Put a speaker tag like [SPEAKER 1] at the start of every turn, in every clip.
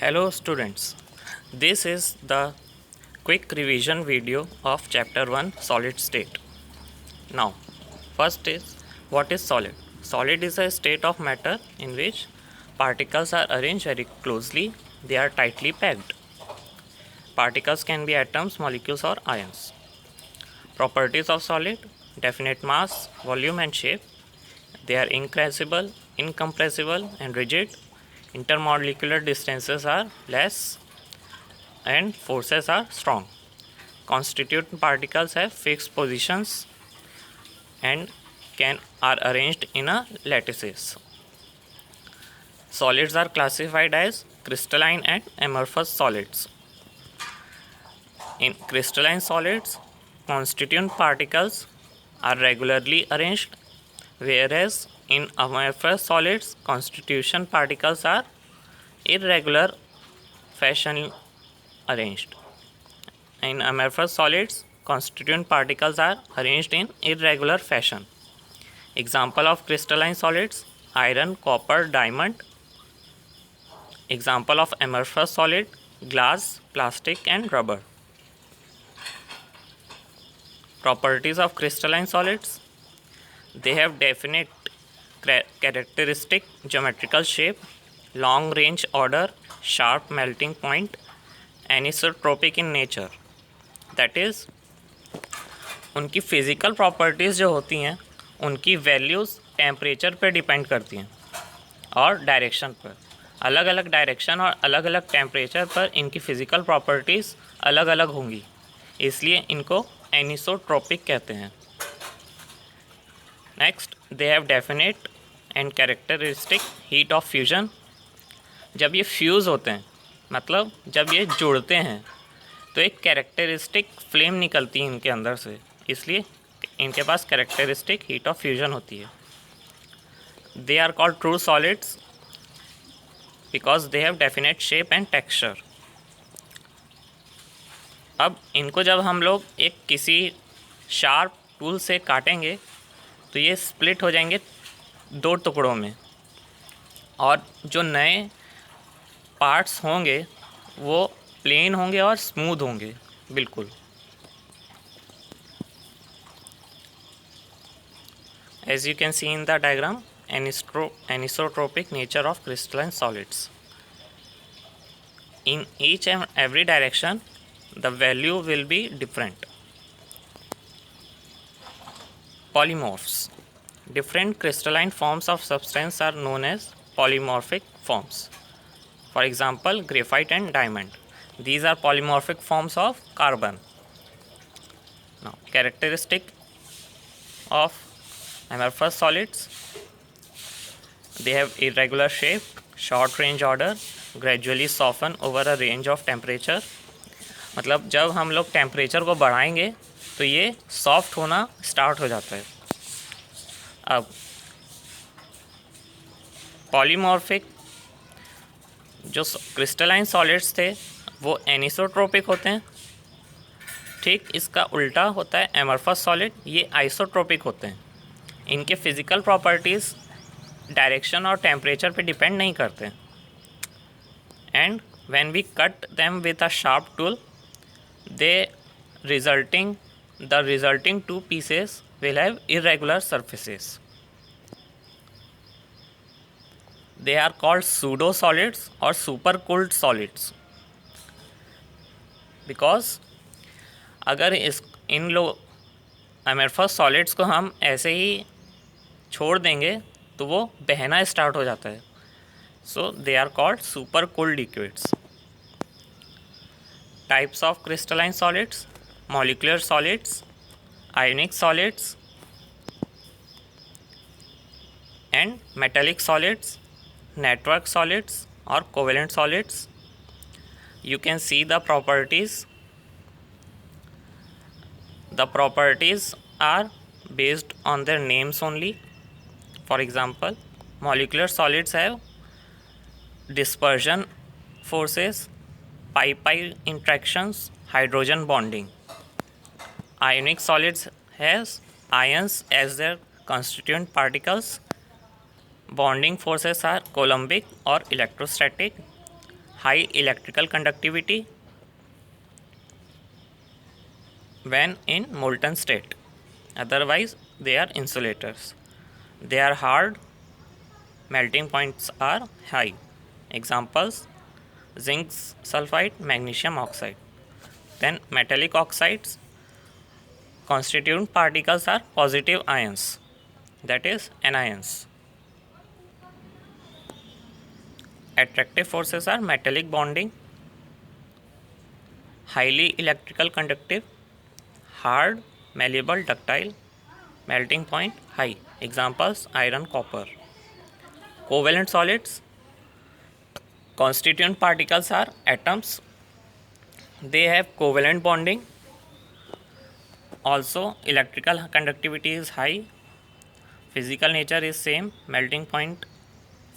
[SPEAKER 1] Hello students, this is the quick revision video of chapter 1 solid state. Now, first is what is solid? Solid is a state of matter in which particles are arranged very closely, they are tightly packed. Particles can be atoms, molecules or ions. Properties of solid: definite mass, volume and shape. They are incompressible and rigid. Intermolecular distances are less and forces are strong. Constituent particles have fixed positions and are arranged in a lattices. Solids are classified as crystalline and amorphous solids. In crystalline solids, constituent particles are regularly arranged, whereas in amorphous solids, constitution particles are irregular fashion arranged. In amorphous solids, constituent particles are arranged in irregular fashion. Example of crystalline solids: iron, copper, diamond. Example of amorphous solid: glass, plastic and rubber. Properties of crystalline solids: they have definite characteristic geometrical shape, long range order, sharp melting point, anisotropic in nature. That is उनकी physical properties जो होती हैं उनकी values temperature पर depend करती हैं और direction पर. अलग अलग डायरेक्शन और अलग अलग टेम्परेचर पर इनकी फ़िज़िकल प्रॉपर्टीज़ अलग अलग होंगी, इसलिए इनको एनिसोट्रोपिक कहते हैं. Next, they have definite and characteristic heat of fusion. जब ये फ्यूज़ होते हैं, मतलब जब ये जुड़ते हैं, तो एक कैरेक्टरिस्टिक फ्लेम निकलती है इनके अंदर से, इसलिए इनके पास कैरेक्टरिस्टिक हीट ऑफ फ्यूजन होती है. They are called true solids because they have definite shape and texture. अब इनको जब हम लोग एक किसी शार्प टूल से काटेंगे तो ये स्प्लिट हो जाएंगे दो टुकड़ों में, और जो नए पार्ट्स होंगे वो प्लेन होंगे और स्मूथ होंगे बिल्कुल. As you can see in the diagram, anisotropic nature of crystalline solids. In each and every direction, the value will be different. Polymorphs. Different crystalline forms of substance are known as polymorphic forms. For example, graphite and diamond. These are polymorphic forms of carbon. Now, characteristic of amorphous solids: they have irregular shape, short range order, gradually soften over a range of temperature. मतलब जब हम लोग temperature को बढ़ाएंगे तो ये soft होना start हो जाता है. अब पॉलीमॉर्फिक जो क्रिस्टलाइन सॉलिड्स थे वो एनिसोट्रोपिक होते हैं. ठीक इसका उल्टा होता है एमरफस सॉलिड, ये आइसोट्रोपिक होते हैं. इनके फिज़िकल प्रॉपर्टीज़ डायरेक्शन और टेम्परेचर पे डिपेंड नहीं करते. And when we cut them with a sharp tool, the resulting two pieces will have irregular surfaces. They are called pseudo solids or super cooled solids because अगर इन amorphous solids को हम ऐसे ही छोड़ देंगे तो वो बहना स्टार्ट हो जाता है. So they are called super cooled liquids. Types of crystalline solids: molecular solids, ionic solids and metallic solids, network solids or covalent solids. You can see the properties. The properties are based on their names only. For example, molecular solids have dispersion forces, pi interactions, hydrogen bonding. Ionic solids has ions as their constituent particles. Bonding forces are Coulombic or electrostatic. high electrical conductivity when in molten state, otherwise they are insulators. They are hard, melting points are high. Examples: zinc sulfide, magnesium oxide. Then metallic oxides, constituent particles are positive ions, that is anions. Attractive forces are metallic bonding, highly electrical conductive, hard, malleable, ductile, melting point high. Examples: iron, copper. Covalent solids, constituent particles are atoms. They have covalent bonding. Also, electrical conductivity is high. Physical nature is same. Melting point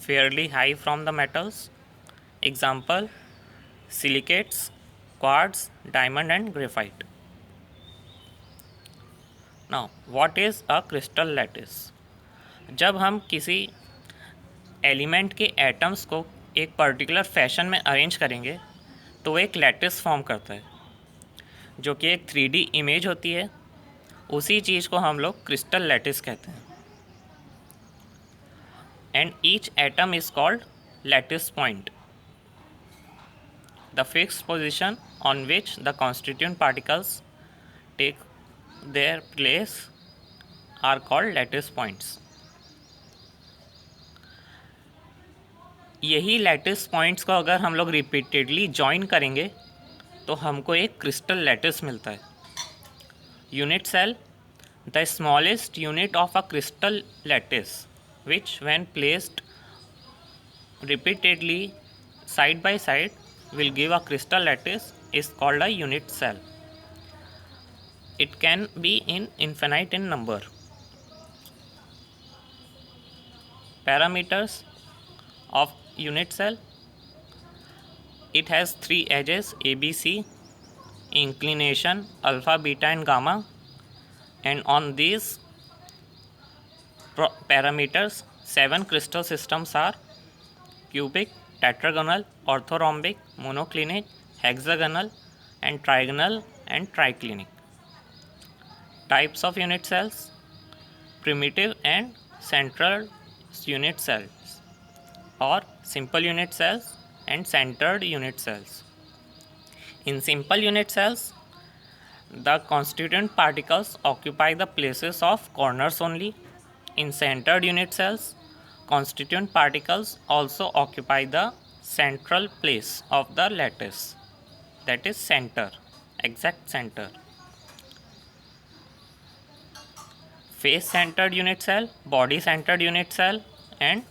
[SPEAKER 1] fairly high from the metals. Example: silicates, quartz, diamond and graphite. Now, what is a crystal lattice? जब हम किसी element के atoms को एक particular fashion में arrange करेंगे तो वो एक लैटिस फॉर्म करता है, जो कि एक 3D इमेज होती है. उसी चीज़ को हम लोग क्रिस्टल लैटिस कहते हैं. And each atom is called lattice point. The fixed position on which the constituent particles take their place are called lattice points. यही लैटिस पॉइंट्स को अगर हम लोग रिपीटेडली जॉइन करेंगे तो हमको एक क्रिस्टल लैटिस मिलता है. Unit cell, the smallest unit of a crystal lattice which when placed repeatedly side by side will give a crystal lattice is called a unit cell. It can be in infinite in number. Parameters of unit cell: it has 3 edges A, B, C, inclination alpha, beta and gamma, and on these parameters 7 crystal systems are cubic, tetragonal, orthorhombic, monoclinic, hexagonal and trigonal and triclinic. Types of unit cells: primitive and central unit cells, or simple unit cells and centered unit cells. In simple unit cells, the constituent particles occupy the places of corners only. In centered unit cells, constituent particles also occupy the central place of the lattice, that is center, exact center. Face centered unit cell, body centered unit cell and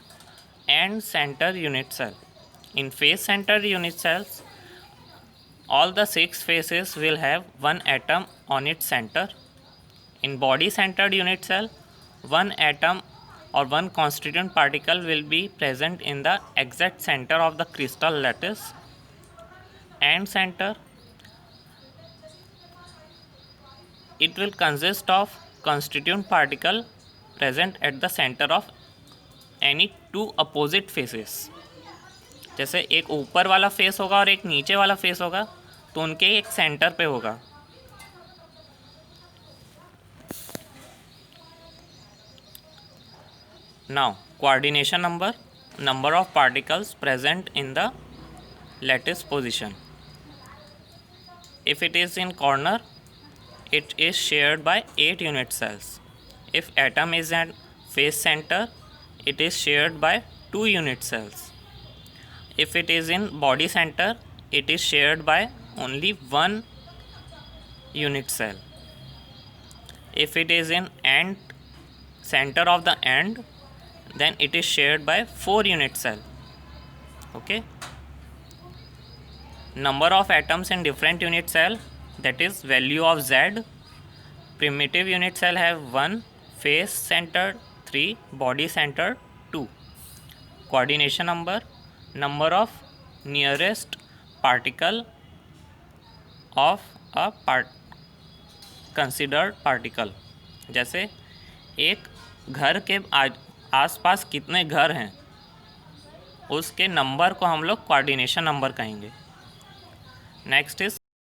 [SPEAKER 1] end centered unit cell. In face centered unit cells, all the 6 faces will have one atom on its center. In body centered unit cell, one atom or one constituent particle will be present in the exact center of the crystal lattice. And center, it will consist of constituent particle present at the center of any 2 opposite faces. जैसे एक ऊपर वाला face होगा और एक नीचे वाला face होगा तो उनके एक सेंटर पे होगा. Now, coordination number of particles present in the lattice position. If it is in corner, it is shared by 8 unit cells. If atom is at face center, it is shared by 2 unit cells. If it is in body center, it is shared by only 1 unit cell. If it is in end center of the end, then it is shared by 4 unit cell. Okay. Number of atoms in different unit cell, that is value of Z. Primitive unit cell have 1, face centered 3, body centered 2. Coordination number of nearest particle of a considered particle. जैसे एक घर के आसपास कितने घर हैं उसके number को हम लोग कोऑर्डिनेशन नंबर कहेंगे। Next is